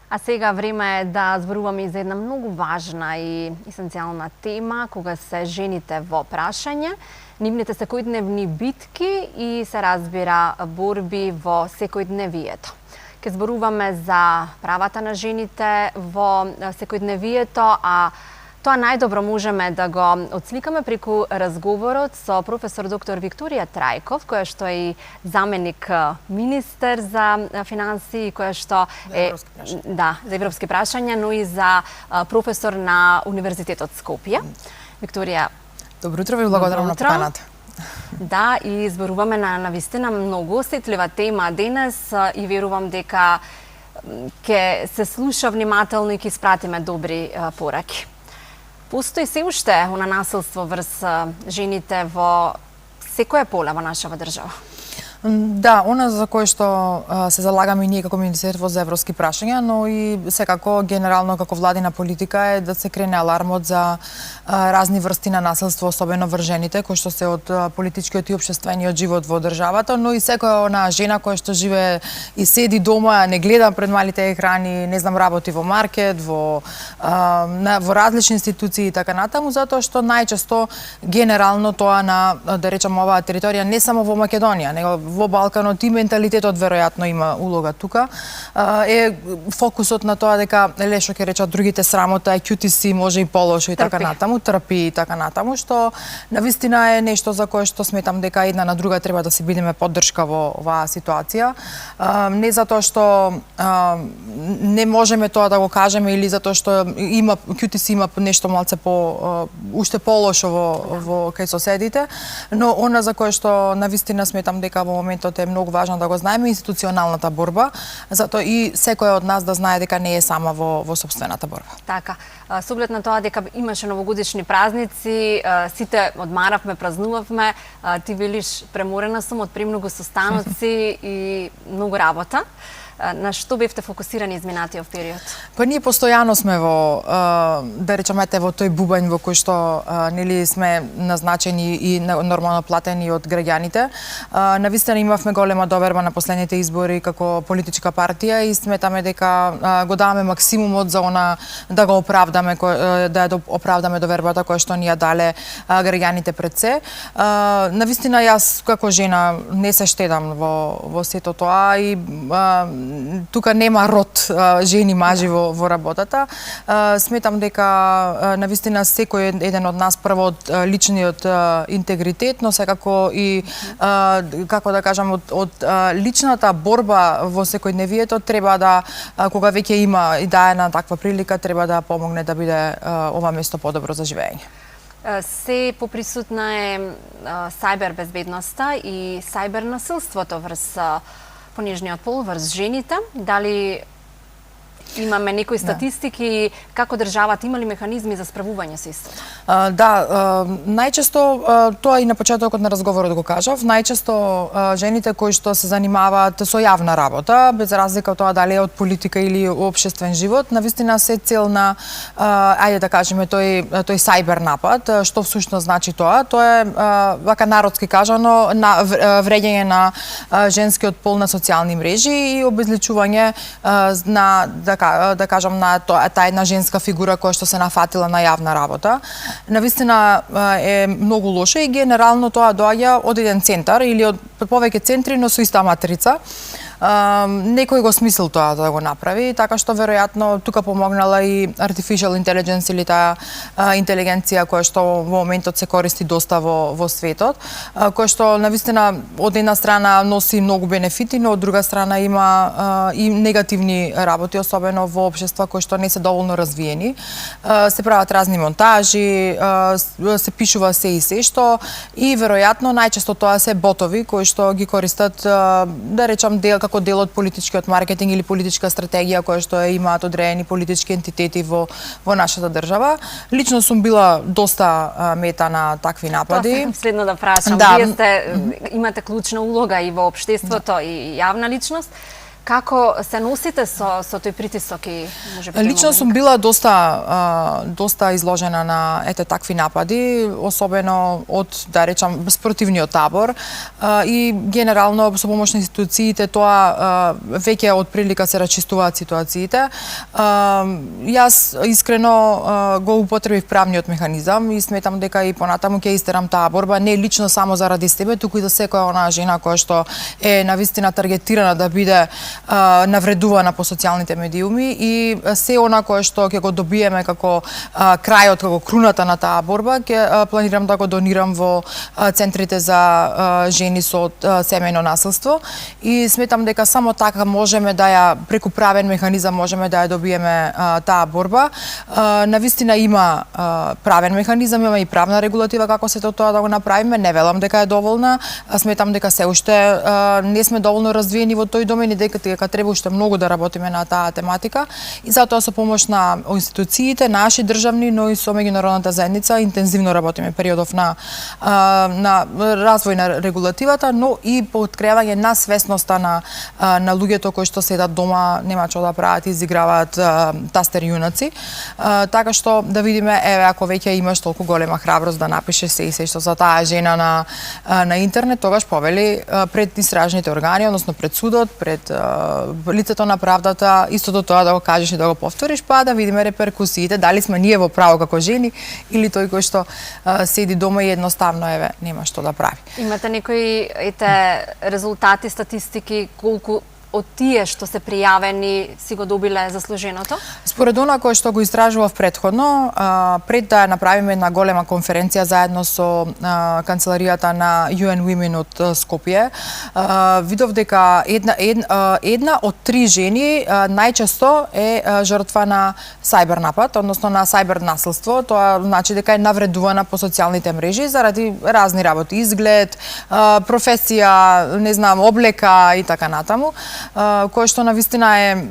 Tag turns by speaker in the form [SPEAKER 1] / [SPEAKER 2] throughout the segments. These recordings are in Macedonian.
[SPEAKER 1] А сега време е да зборуваме за една многу важна и есенцијална тема, кога се жените во прашање, нивните секојдневни битки и се разбира борби во секојдневието. Ке зборуваме за правата на жените во секојдневието, а тоа најдобро можеме да го отсликаме преку разговорот со професор доктор Викторија Трајков, која што е заменик министер за финансии, која што е за европски прашања, но и за професор на Универзитетот Скопје. Викторија,
[SPEAKER 2] добро утро, ви благодарам на поканата.
[SPEAKER 1] Да, и зборуваме на вистина многу осетлива тема денес и верувам дека ќе се слуша внимателно и ќе испратиме добри пораки. Постои се уште она насилство врз жените во секоја поле во нашава држава?
[SPEAKER 2] Да, она за кое што се залагаме и ние како Министерство за европски прашања, но и секако генерално како владина политика е да се крене алармот за разни врсти на насилство, особено врз жените, кои што се од политичкиот и општествениот живот во државата, но и секоја она жена која што живее и седи дома, не гледа пред малите екрани, не знам, работи во маркет, во различни институции и така натаму, затоа што најчесто генерално тоа на, да речам, оваа територија не само во Македонија, него во Балканот и менталитетот веројатно има улога тука, е фокусот на тоа дека лешо ќе речат другите срамота, е QTC, може и полошо и така натаму, трпи и така натаму, што навистина е нешто за кое што сметам дека една на друга треба да се бидеме поддршка во оваа ситуација. Не затоа што не можеме тоа да го кажеме или затоа што има QTC има нешто малце по уште полошо во кај соседите, но она за кое што навистина сметам дека во моментот е многу важно да го знаеме институционалната борба, затоа и секој од нас да знае дека не е сама во сопствената борба.
[SPEAKER 1] Така, со оглед на тоа дека имаше новогодишни празници, сите одмаравме, празнувавме, ти велиш преморена сум од премногу состаноци и многу работа. На што бевте фокусирани изминатиот период? Па
[SPEAKER 2] ние постојано сме во, да речеме, во тој бубањ во кој што нели сме назначени и нормално платени од граѓаните. Навистина имавме голема доверба на последните избори како политичка партија и сметаме дека го даваме максимумот за она да го оправдаме, да оправдаме довербата која што ни ја дале граѓаните пред се. Навистина јас како жена не се штедам во сето тоа и тука нема род жени мажи во работата. Сметам дека навистина секој еден од нас прво од личниот интегритет, но секако и како да кажам од личната борба во секојдневието треба да кога веќе има и да е на таква прилика треба да помогне да биде ова место подобро за живење.
[SPEAKER 1] Се поприсутна е сајбер безбедноста и сајбер насилството врз понижниот пол, врз жените. Дали имаме некои статистики, како државата има ли механизми за справување со истото?
[SPEAKER 2] Да, најчесто, тоа и на почетокот на разговорот го кажав, најчесто жените кои што се занимаваат со јавна работа, без разлика од тоа дали е од политика или општествен живот, навистина се цел на, ајде да кажеме, тој сајбер напад. Што всушност значи тоа? Тоа е, вака народски кажано, вреѓање на женскиот пол на социјални мрежи и обезличување на, да кажам, на таа една женска фигура која што се нафатила на јавна работа. Навистина е многу лошо и генерално тоа доаѓа од еден центар или од повеќе центри, но со иста матрица. Некој го смислил тоа да го направи, така што веројатно тука помогнала и artificial intelligence или таа интелигенција која што во моментот се користи доста во светот, која што навистина од една страна носи многу бенефити, но од друга страна има и негативни работи, особено во општества кои што не се доволно развиени. Се прават разни монтажи, се пишува се и се што и веројатно најчесто тоа се ботови кои што ги користат, да речам, како дел од политичкиот маркетинг или политичка стратегија која што имаат одредени политички ентитети во нашата држава. Лично сум била доста мета на такви напади.
[SPEAKER 1] Тоа сакам следно да прашам. Да. Вие имате клучна улога и во општеството и јавна личност. Како се носите со тој притисок и можеби
[SPEAKER 2] Лично сум била доста изложена на такви напади, особено од, да речам, спротивниот табор и генерално со помош на институциите тоа веќе од прилика се расчистуваат ситуациите. Јас искрено го употребив правниот механизам и сметам дека и понатаму ќе истерам таа борба не лично само заради себе, туку и за секоја онаа жена која што е навистина таргетирана да биде навредувана по социјалните медиуми и се она кое што ќе го добиеме како крајот, како круната на таа борба, ќе планирам да го донирам во центрите за жени со семејно насилство и сметам дека само така можеме да ја преку правен механизам можеме да ја добиеме таа борба. Навистина има правен механизам, има и правна регулатива како се тоа да го направиме. Не велам дека е доволна, сметам дека се уште не сме доволно развиени во тој домен и дека треба уште многу да работиме на таа тематика и затоа со помош на институциите, наши државни, но и со меѓународната заедница интензивно работиме периодов на развој на регулативата, но и подкрепање на свесноста на луѓето кои што седат дома, нема што да прават, изиграваат тастери јунаци. Така што да видиме, еве ако веќе имаш толку голема храброст да напишеш се и се што за таа жена на интернет, тогаш повели пред истражните органи, односно пред судот, пред лицето на правдата, истото тоа да го кажеш и да го повториш, па да видиме реперкусиите, дали сме ние во право како жени или тој кој што седи дома и едноставно еве нема што да прави.
[SPEAKER 1] Имате некои резултати, статистики, колку од тие што се пријавени си го добиле заслуженото?
[SPEAKER 2] Според она кое што го истражував претходно, пред да направиме една голема конференција заедно со канцеларијата на UN Women од Скопје, видов дека една од 3 жени најчесто е жртва на сајбер напад, односно на сајбер насилство. Тоа значи дека е навредувана по социјалните мрежи заради разни работи, изглед, професија, не знам, облека и така натаму, кое што навистина е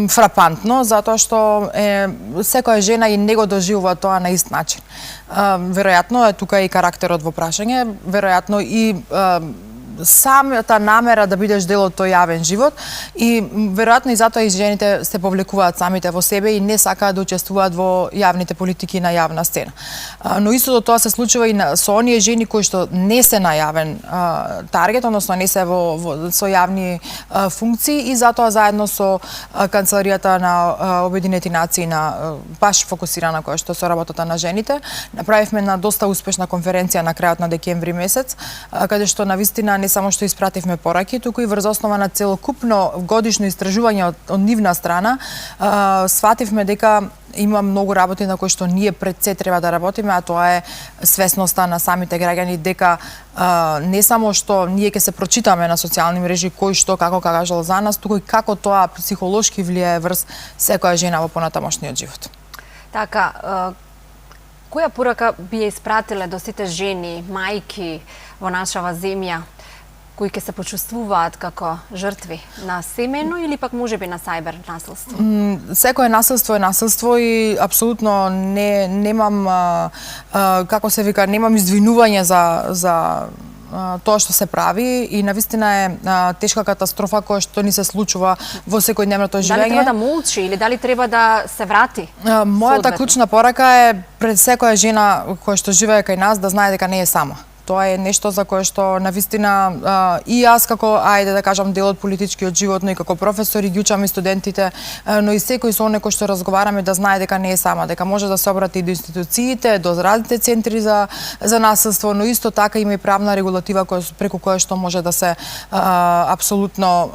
[SPEAKER 2] фрапантно, затоа што секоја жена и не го доживува тоа на ист начин. Веројатно е тука и карактерот во прашање, веројатно и самата намера да бидеш дел од тој јавен живот и веројатно и затоа и жените се повлекуваат самите во себе и не сакаат да учествуваат во јавните политики на јавна сцена. Но истото тоа се случува и со оние жени кои што не се на јавен таргет, односно не се со јавни функции и затоа заедно со канцеларијата на Обединети нации на баш фокусирана која што со работата на жените, направивме една доста успешна конференција на крајот на декември месец, каде што навистина не само што испративме пораки, туку и врз основа на целокупно годишно истражување од нивна страна, свативме дека има многу работи на кои што ние пред се треба да работиме, а тоа е свесноста на самите граѓани дека не само што ние ќе се прочитаме на социјални мрежи кој што како кажал за нас, туку и како тоа психолошки влијае врз секоја жена во понатамошниот живот.
[SPEAKER 1] Така, која порака би ја испратиле до сите жени, мајки во нашава земја, кои ќе се почувствуваат како жртви на семејно или пак можеби на сајбер насилство?
[SPEAKER 2] Секое насилство е насилство и апсолутно немам како се вика, немам извинување за тоа што се прави и навистина е тешка катастрофа која што ни се случува во секојдневното живење.
[SPEAKER 1] Дали треба да молчи или дали треба да се врати?
[SPEAKER 2] Мојата клучна порака е пред секоја жена која што живее кај нас да знае дека не е сама. Тоа е нешто за кое што навистина и јас како, ајде да кажам, дел од политичкиот живот, но и како професор и ги учам и студентите, но и секој со оне кој што разговараме да знае дека не е сама, дека може да се обрати до институциите, до разните центри за насилство, но исто така има и правна регулатива преку која што може да се апсолутно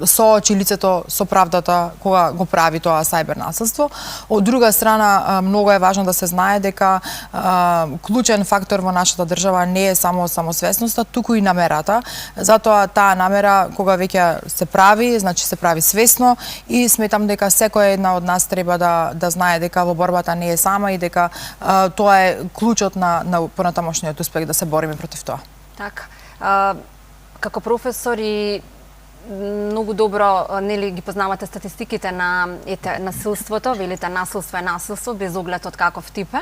[SPEAKER 2] соочи лицето со правдата кога го прави тоа сајбер насилство. Од друга страна, многу е важно да се знае дека клучен фактор во нашата држава не е само самосвесноста, туку и намерата. Затоа таа намера кога веќе се прави, значи се прави свесно и сметам дека секоја една од нас треба да знае дека во борбата не е сама и дека тоа е клучот на понатамошниот успех да се бориме против тоа.
[SPEAKER 1] Така. Како професор и многу добро нели ги познавате статистиките на насилството, велите насилство е насилство без оглед од каков тип е.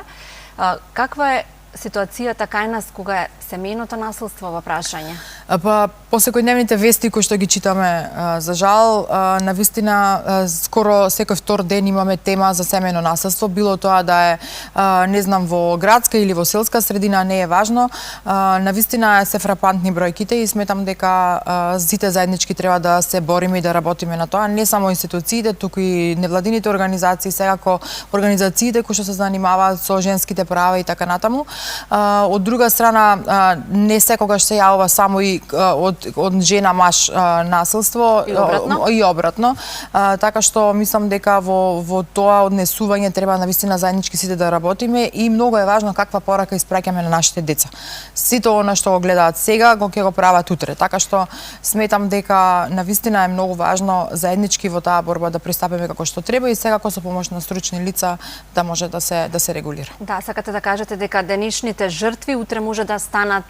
[SPEAKER 1] Каква е ситуацијата кај нас кога е семејното насилство во прашање?
[SPEAKER 2] Па, по секојдневните вести кои што ги читаме, за жал, навистина, скоро секој втор ден имаме тема за семејно насилство, било тоа да е, не знам, во градска или во селска средина, не е важно. Навистина се фрапантни бројките и сметам дека сите заеднички треба да се бориме и да работиме на тоа, не само институциите, туку и невладините организации, секако организациите кои што се занимаваат со женските права и така натаму. Од друга страна, не секогаш се јавува само и од жена маж насилство и обратно. Така што мислам дека во тоа однесување треба навистина заеднички сите да работиме и многу е важно каква порака испраќаме на нашите деца. Сето она што го гледаат сега, ќе го прават утре. Така што сметам дека навистина е многу важно заеднички во таа борба да пристапиме како што треба и секако со помош на стручни лица да може да се регулира.
[SPEAKER 1] Да, сакате да кажете дека денешните жртви утре може да станат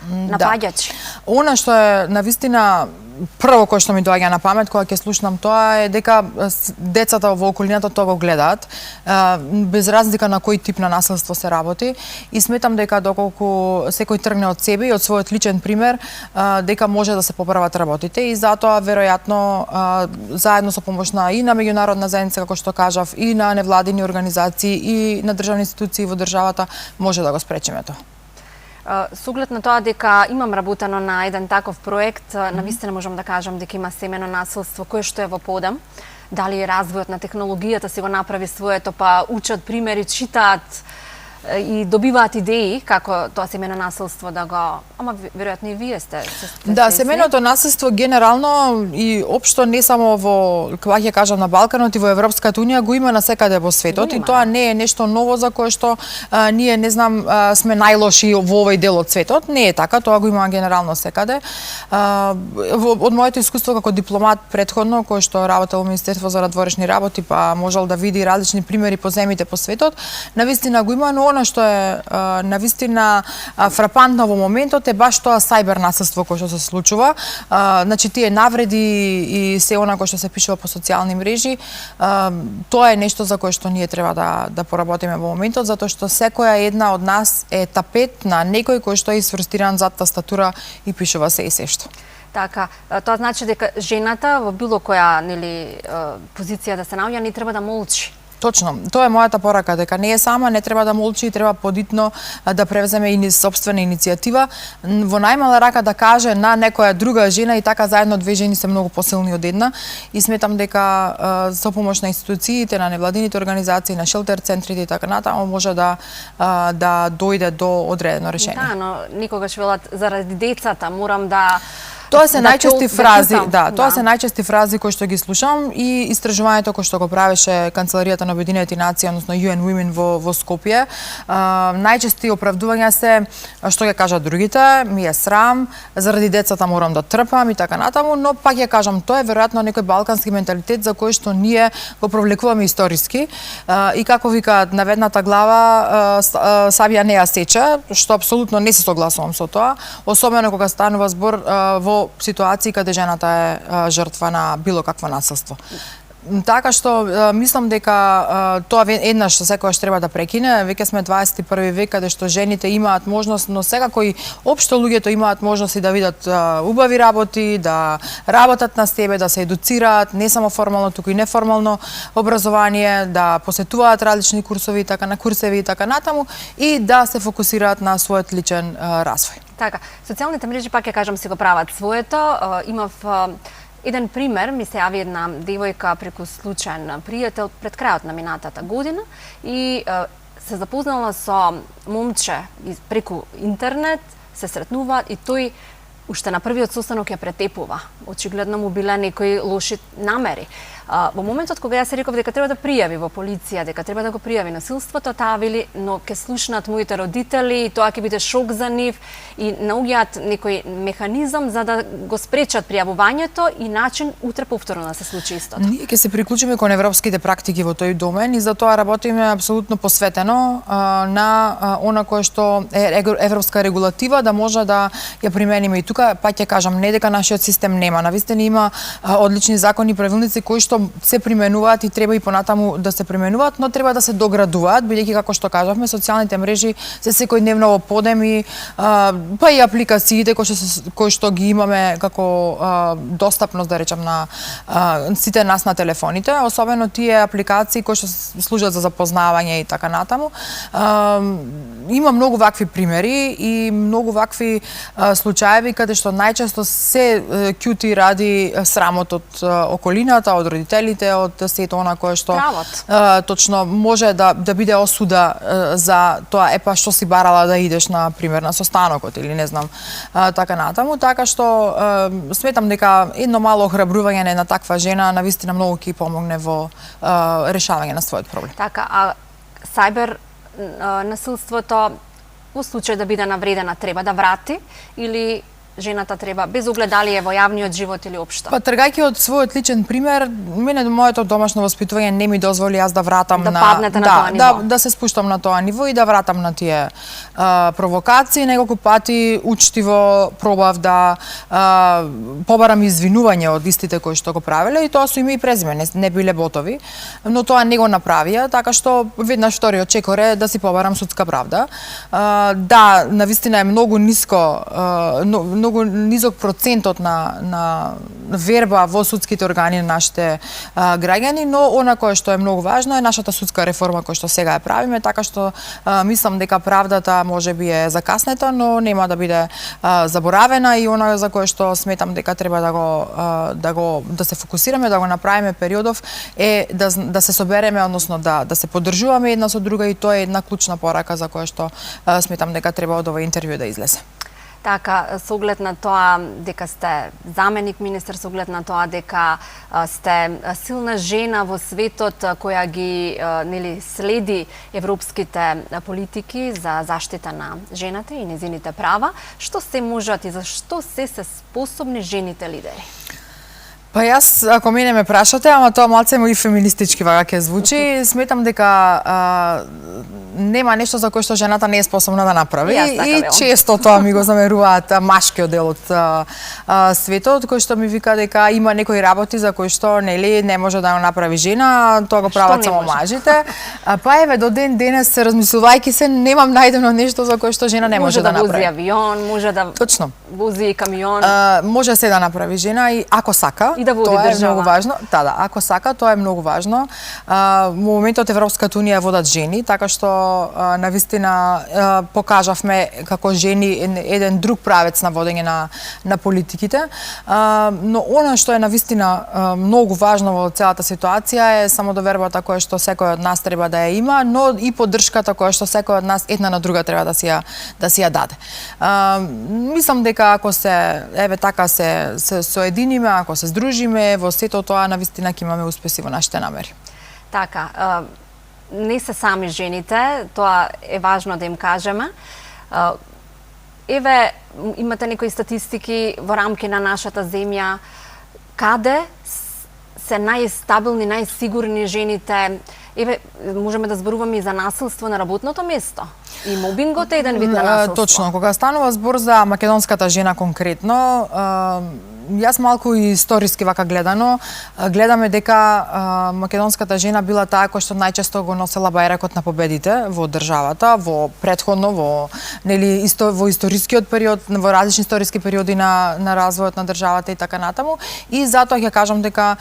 [SPEAKER 1] напаѓачи.
[SPEAKER 2] Да. Она што е навистина прво кој што ми доаѓа на памет кога ќе слушнам тоа е дека децата во околината тоа го гледаат, без разлика на кој тип на насилство се работи и сметам дека доколку секој тргне од себе и од својот личен пример, дека може да се поправат работите и затоа веројатно заедно со помош и на меѓународна заедница како што кажав и на невладини организации и на државни институции во државата може да го спречиме тоа.
[SPEAKER 1] Со оглед на тоа дека имам работено на еден таков проект, навистина можам да кажам дека има семено насилство кое што е во подам. Дали развојот на технологијата си го направи своето, па учат примери, читаат и добиваат идеи како тоа семено насилство да го... Ама веројатно и вие сте
[SPEAKER 2] Да, семеното насилство генерално и општо не само во, кога ќе кажам, на Балканот и во Европската унија го има насекаде во светот и тоа не е нешто ново за кое што ние, не знам, сме најлоши во овој дел од светот. Не е така, тоа го има генерално секаде. Од моето искуство како дипломат претходно, кој што работел во Министерство за надворешни работи, па можел да види различни примери по земјите по светот, навистина го има, но она што е навистина фрапантно во моментот е баш тоа сајбер насилство кој што се случува. Значи тие навреди и се она кој што се пишува по социјални мрежи, тоа е нешто за кое што ние треба да поработиме во моментот, затоа што секоја една од нас е тапет на некој кој што е сврстиран зад тастатура и пишува се и сешто.
[SPEAKER 1] Така, тоа значи дека жената во било која позиција да се наоѓа не треба да молчи.
[SPEAKER 2] Точно, тоа е мојата порака, дека не е сама, не треба да молчи и треба подитно да превземе и сопствена иницијатива, во најмала рака да каже на некоја друга жена и така заедно две жени се многу посилни од една и сметам дека со помош на институциите, на невладините организации, на шелтер центрите и така натаму може да дојде до одредено решение.
[SPEAKER 1] Да, но никогаш велат заради децата морам да
[SPEAKER 2] Тоа се најчести фрази, тоа се најчести фрази кои што ги слушам и истражувањето кој што го правеше Канцеларијата на Обединетите нации, односно UN Women во Скопје. Најчести оправдувања се што ќе кажат другите, ми е срам, заради децата морам да трпам и така натаму, но пак ја кажам, тоа е веројатно некој балкански менталитет за кој што ние го провлекуваме историски и како викаат наведната глава сабија не ја сече, што апсолутно не се согласувам со тоа, особено кога станува збор во ситуации каде жената е жртва на било какво насилство. Така што мислам дека тоа еднаш секогаш треба да прекине. Веќе сме 21 век каде што жените имаат можност, но секако и општо луѓето имаат можност и да видат убави работи, да работат на себе, да се едуцираат, не само формално, туку и неформално образование, да посетуваат различни курсови, така на курсеви и така натаму и да се фокусираат на својот личен развој.
[SPEAKER 1] Така, социјалните мрежи, пак ја кажам, си го прават своето. Имав еден пример, ми се јави една девојка преку случаен пријател пред крајот на минатата година и се запознала со момче преку интернет, се сретнуваат и тој уште на првиот состанок ја претепува. Очигледно му биле некои лоши намери. Во моментот кога јас се реков дека треба да пријави во полиција, дека треба да го пријави насилството, таа вели, но ќе слушнат моите родители и тоа ќе биде шок за нив и наоѓаат некој механизам за да го спречат пријавувањето и начин утре повторно да се случи истото.
[SPEAKER 2] Ние ќе се приклучиме кон европските практики во тој домен и затоа работиме апсолутно посветено на она кое што е европска регулатива да може да ја примениме и тука. Пак ќе кажам, не дека нашиот систем нема, навистина има одлични закони и правилници кои што што се применуваат и треба и понатаму да се применуваат, но треба да се доградуваат, бидејќи како што кажавме, социјалните мрежи се секојдневно во подеми, па и апликациите кои што ги имаме како достапност, да речам, на сите нас на телефоните, особено тие апликации кои што служат за запознавање и така натаму. Има многу вакви примери и многу вакви случаеви каде што најчесто се ќути ради срамот од околината, од родителите, од сето она кое што точно може да биде осуда за тоа епа што си барала да идеш на пример на состанокот или не знам така натаму, така што сметам дека едно мало охрабрување на таква жена навистина многу ќе помогне во решавање на својот проблем.
[SPEAKER 1] Така, а сајбер насилството во случај да биде навредена треба да врати или жената треба без огледалие во јавниот живот или општо?
[SPEAKER 2] Па тргајќи од својот личен пример, мене моето домашно воспитување не ми дозволи јас да вратам
[SPEAKER 1] паднете на тоа ниво.
[SPEAKER 2] Да се спуштам на тоа ниво и да вратам на тие провокации. Неколку пати учтиво пробав да побарам извинување од истите кои што го правеле и тоа со име и презиме, не биле ботови, но тоа не го направија, така што веднаш вториот чекор е да си побарам судска правда. Да, навистина е многу ниско, многу низок процентот на верба во судските органи на нашите граѓани, но она кое што е многу важно е нашата судска реформа која што сега ја правиме, така што мислам дека правдата можеби е закаснета, но нема да биде заборавена и она за кое што сметам дека треба да се фокусираме, да го направиме периодов е да се собереме, односно да се поддржуваме една со друга и тоа е една клучна порака за која што сметам дека треба од овој интервју да излезе.
[SPEAKER 1] Така, со оглед на тоа дека сте заменик министер, со оглед на тоа дека сте силна жена во светот која ги следи европските политики за заштита на жената и незините права, што се можат и за што се способни жените лидери?
[SPEAKER 2] Па јас, ако мене ме прашате, ама тоа малце и феминистички вака ќе звучи, сметам дека нема нешто за кое што жената не е способна да направи и често тоа ми го замеруваат машкиот дел од светот, кој што ми вика дека има некои работи за кои што не може да го направи жена, тоа го прават само мажите. Па еве до ден денес размислувајќи се, немам најдено нешто за кое што жена не може да направи.
[SPEAKER 1] Може да вози авион, може да вози камион.
[SPEAKER 2] Може се да направи жена и ако сака.
[SPEAKER 1] И да води
[SPEAKER 2] тоа
[SPEAKER 1] држава.
[SPEAKER 2] Е многу важно. Да, ако сака, тоа е многу важно. Во моментот Европската унија водат жени, така што навистина покажавме како жени еден друг правец на водење на политиките. Но она што е навистина многу важно во целата ситуација е самодовербата која што секој од нас треба да ја има, но и поддршката која што секој од нас една на друга треба да си ја даде. Мислам дека ако се така се соединиме, ако се здружиме во сето тоа, навистина ќе имаме успеси во нашите намери.
[SPEAKER 1] Така, не се сами жените, тоа е важно да им кажеме. Еве, имате некои статистики во рамки на нашата земја, каде се најстабилни, најсигурни жените? Еве, можеме да зборуваме и за насилство на работното место. И мобингот е еден вид на насилство.
[SPEAKER 2] Точно, кога станува збор за македонската жена конкретно, јас малку и историски вака гледано, гледаме дека македонската жена била таа која што најчесто го носела бајракот на победите во државата, во претходно, во историскиот период, во различни историски периоди на развојот на државата и така натаму. И затоа ќе кажам дека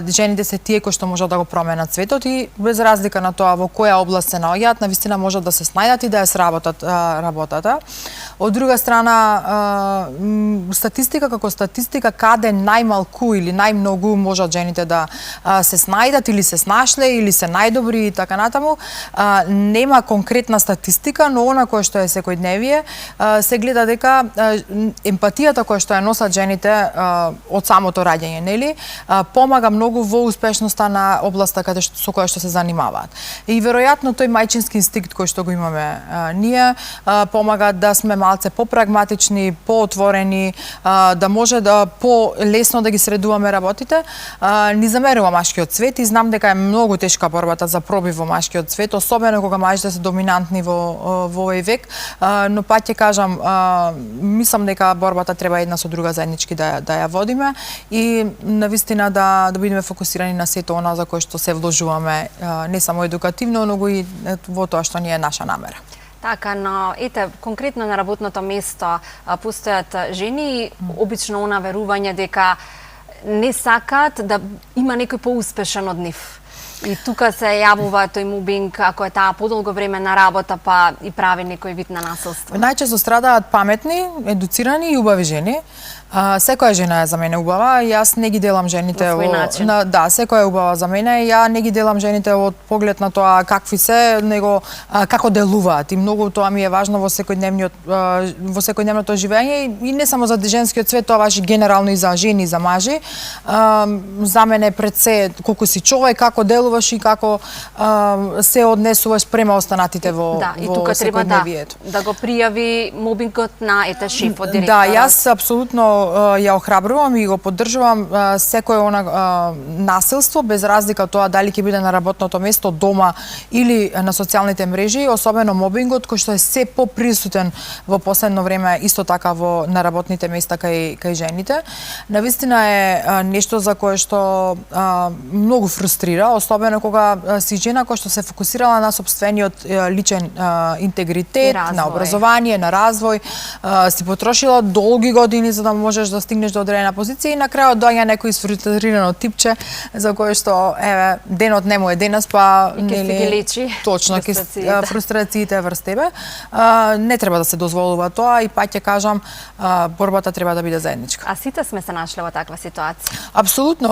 [SPEAKER 2] жените се тие кои што можат да го променат светот и без разлика на тоа во која област се наоѓаат, навистина можат да се снајдат и да ја сработат работата. Од друга страна, статистика како статистика, каде најмалку или најмногу можат жените да се снајдат или се снашле или се најдобри и така натаму, нема конкретна статистика, но она кое што е секојдневие, се гледа дека емпатијата која што ја носат жените од самото раѓање, нели, помага многу во успешноста на областа со која што се занимаваат. И веројатно тој мајчински инстинкт кој што го имаме ние помага да сме малце попрагматични, поотворени, да може да по-лесно да ги средуваме работите. Ни замерува машкиот свет и знам дека е многу тешка борбата за пробив во машкиот свет, особено кога мажите се доминантни во овој век, но пак ќе кажам, мислам дека борбата треба една со друга заеднички да ја водиме и навистина да бидеме фокусирани на сето она за кое што се вложуваме, не само едукативно, но и во тоа што ни е наша намера.
[SPEAKER 1] Така, но ете, конкретно на работното место постојат жени и обично она верување дека не сакаат да има некој поуспешен од нив. И тука се јавува тој мобинг, ако е таа подолго време на работа, па и прави некој вид на насилство.
[SPEAKER 2] Најчесто страдаат паметни, едуцирани и убави жени. Секоја жена е за мене убава, јас не ги делам жените да, секоја е убава за мене, ја не ги делам жените од поглед на тоа какви се, него како делуваат. И многу тоа ми е важно во секојдневното живење и не само за женскиот свет, тоа важи генерално и за жени и за мажи. За мене пред се колку си човек, како делуваш и како се однесуваш према останатите во
[SPEAKER 1] да, и тука треба да го пријави мобингот на шефот, директорот.
[SPEAKER 2] Да, јас апсолутно ја охрабрувам и го поддржувам секое она насилство, без разлика тоа дали ќе биде на работното место, дома или на социјалните мрежи, особено мобингот кој што е се поприсутен во последно време, исто така на работните места кај жените. Навистина е нешто за кое што многу фрустрира, особено кога си жена која што се фокусирала на сопствениот личен интегритет, на образование, на развој, си потрошила долги години за да можеш да стигнеш до одредена позиција и на крајот доаѓа некој изфрустрирано типче за кое што еве денот не му е денес, па
[SPEAKER 1] нели
[SPEAKER 2] точно фрустрациите врз тебе. Не треба да се дозволува тоа и пак ќе кажам, борбата треба да биде заедничка.
[SPEAKER 1] А сите сме се нашле во таква ситуација?
[SPEAKER 2] Апсолутно.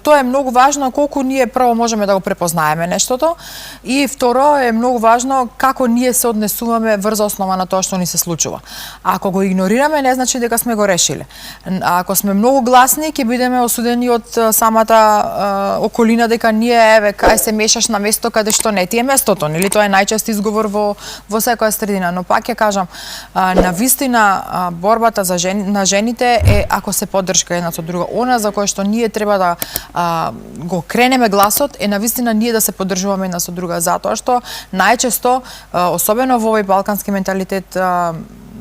[SPEAKER 2] Тоа е многу важно колку ние прво можеме да го препознаеме нештото и второ е многу важно како ние се однесуваме врз основа на тоа што ни се случува. Ако го игнорираме, не значи дека сме го решиле. А ако сме многу гласни, ќе бидеме осудени од самата околина дека ние еве кај се мешаш на место каде што не ти е местото, нели тоа е најчест изговор во секоја средина, но пак ќе кажам, навистина борбата на жените е ако се поддршка една со друга. Она за кое што ние треба да го кренеме гласот е навистина ние да се поддржуваме една со друга, затоа што најчесто, особено во овој балкански менталитет,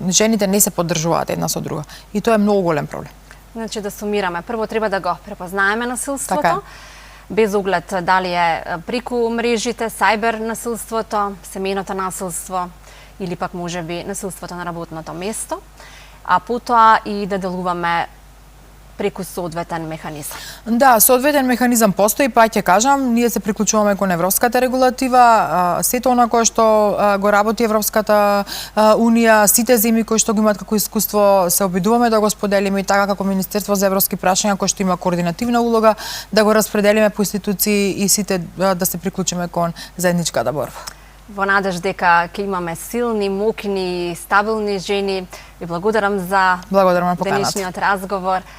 [SPEAKER 2] жените не се поддржуваат една со друга. И тоа е многу голем проблем.
[SPEAKER 1] Значи да сумираме, прво треба да го препознаеме насилството,
[SPEAKER 2] така,
[SPEAKER 1] без оглед дали е преку мрежите, сајбер насилството, семејното насилство или пак можеби насилството на работното место, а потоа и да делуваме преку соодветен механизам. Да,
[SPEAKER 2] соодветен механизам постои, па ќе кажам, ние се приклучуваме кон европската регулатива, сето она кое што го работи Европската унија, сите земји кои што го имаат како искуство, се обидуваме да го споделиме и така како Министерство за европски прашања кој што има координативна улога, да го распределиме по институции и сите да се приклучиме кон заедничката борба.
[SPEAKER 1] Во надеж дека ќе имаме силни, мокни, стабилни жени, ви благодарам за денешниот разговор.